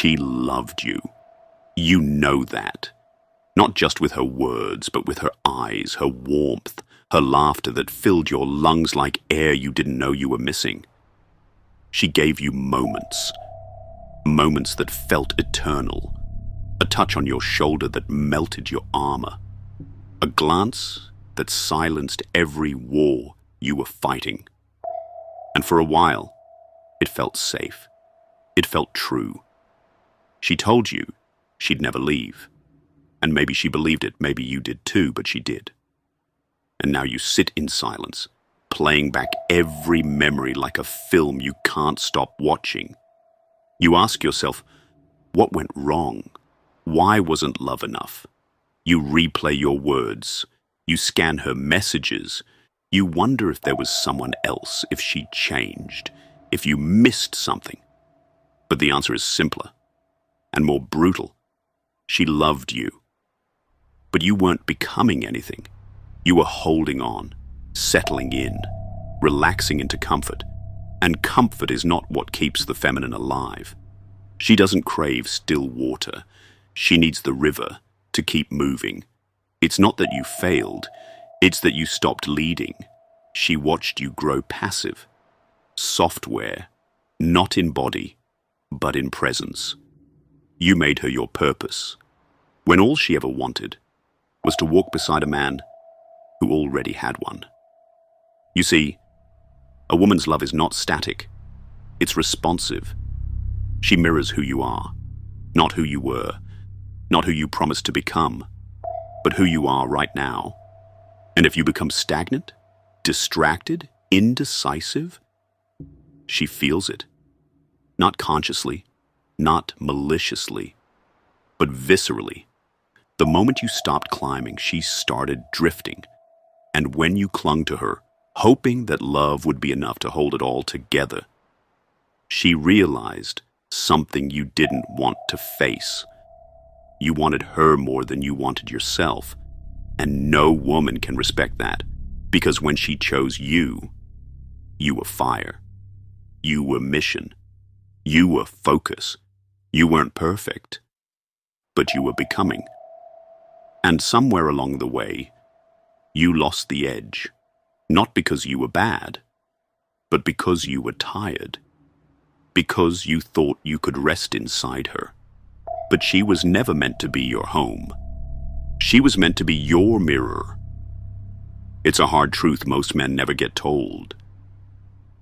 She loved you. You know that. Not just with her words, but with her eyes, her warmth, her laughter that filled your lungs like air you didn't know you were missing. She gave you moments. Moments that felt eternal. A touch on your shoulder that melted your armor. A glance that silenced every war you were fighting. And for a while, it felt safe. It felt true. She told you she'd never leave. And maybe she believed it, maybe you did too, but she did. And now you sit in silence, playing back every memory like a film you can't stop watching. You ask yourself, what went wrong? Why wasn't love enough? You replay your words. You scan her messages. You wonder if there was someone else, if she changed, if you missed something. But the answer is simpler and more brutal. She loved you. But you weren't becoming anything. You were holding on, settling in, relaxing into comfort. And comfort is not what keeps the feminine alive. She doesn't crave still water. She needs the river to keep moving. It's not that you failed. It's that you stopped leading. She watched you grow passive. Software, not in body, but in presence. You made her your purpose, when all she ever wanted was to walk beside a man who already had one. You see, a woman's love is not static. It's responsive. She mirrors who you are, not who you were, not who you promised to become, but who you are right now. And if you become stagnant, distracted, indecisive, she feels it. Not consciously, not maliciously, but viscerally. The moment you stopped climbing, she started drifting. And when you clung to her, hoping that love would be enough to hold it all together, she realized something you didn't want to face. You wanted her more than you wanted yourself. And no woman can respect that, because when she chose you, you were fire. You were mission. You were focus. You weren't perfect, but you were becoming. And somewhere along the way, you lost the edge, not because you were bad, but because you were tired, because you thought you could rest inside her. But she was never meant to be your home. She was meant to be your mirror. It's a hard truth most men never get told.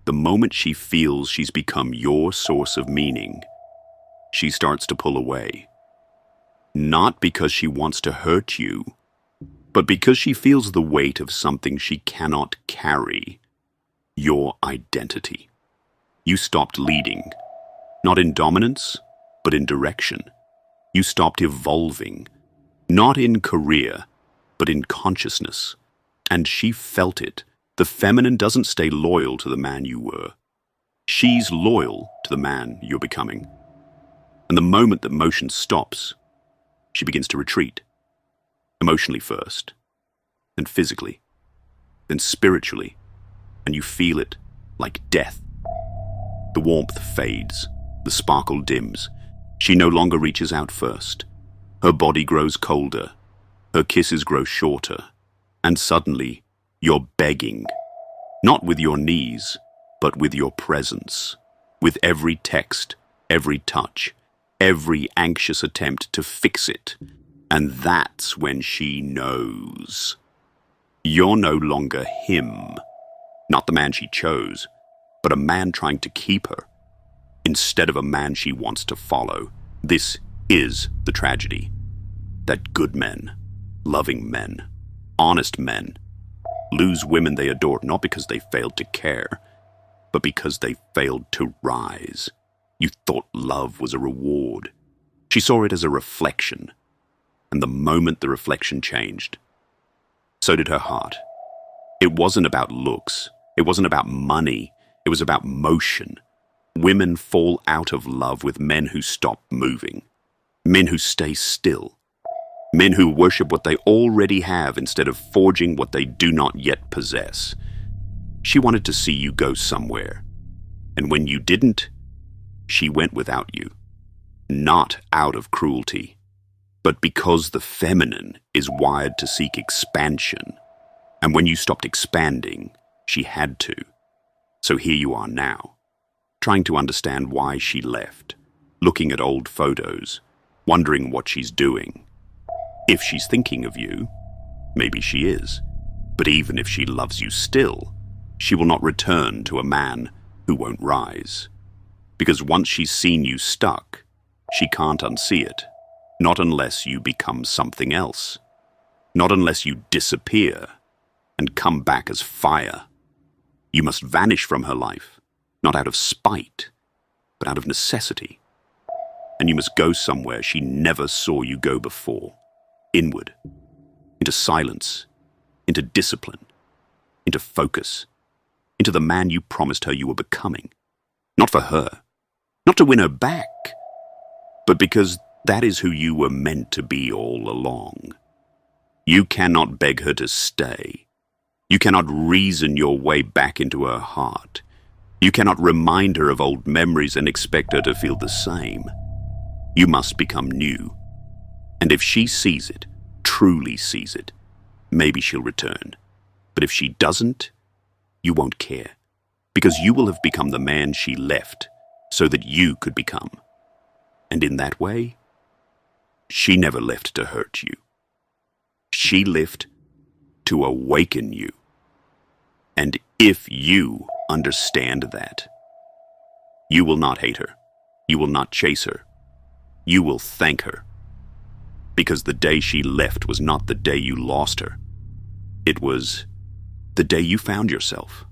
The moment she feels she's become your source of meaning, she starts to pull away. Not because she wants to hurt you, but because she feels the weight of something she cannot carry, your identity. You stopped leading, not in dominance, but in direction. You stopped evolving, not in career, but in consciousness. And she felt it. The feminine doesn't stay loyal to the man you were. She's loyal to the man you're becoming. And the moment that motion stops, she begins to retreat. Emotionally first, then physically, then spiritually, and you feel it like death. The warmth fades, the sparkle dims. She no longer reaches out first. Her body grows colder, her kisses grow shorter, and suddenly you're begging, not with your knees, but with your presence, with every text, every touch, every anxious attempt to fix it. And that's when she knows. You're no longer him, not the man she chose, but a man trying to keep her, instead of a man she wants to follow. This is the tragedy, that good men, loving men, honest men, lose women they adored not because they failed to care, but because they failed to rise. You thought love was a reward. She saw it as a reflection. And the moment the reflection changed, so did her heart. It wasn't about looks. It wasn't about money. It was about motion. Women fall out of love with men who stop moving. Men who stay still. Men who worship what they already have instead of forging what they do not yet possess. She wanted to see you go somewhere. And when you didn't, she went without you. Not out of cruelty, but because the feminine is wired to seek expansion. And when you stopped expanding, she had to. So here you are now, trying to understand why she left, looking at old photos, wondering what she's doing. If she's thinking of you, maybe she is. But even if she loves you still, she will not return to a man who won't rise. Because once she's seen you stuck, she can't unsee it. Not unless you become something else. Not unless you disappear and come back as fire. You must vanish from her life, not out of spite, but out of necessity. And you must go somewhere she never saw you go before. Inward, into silence, into discipline, into focus, into the man you promised her you were becoming. Not for her, not to win her back, but because that is who you were meant to be all along. You cannot beg her to stay. You cannot reason your way back into her heart. You cannot remind her of old memories and expect her to feel the same. You must become new. And if she sees it, truly sees it, maybe she'll return. But if she doesn't, you won't care. Because you will have become the man she left so that you could become. And in that way, she never left to hurt you. She left to awaken you. And if you understand that, you will not hate her. You will not chase her. You will thank her. Because the day she left was not the day you lost her. It was the day you found yourself.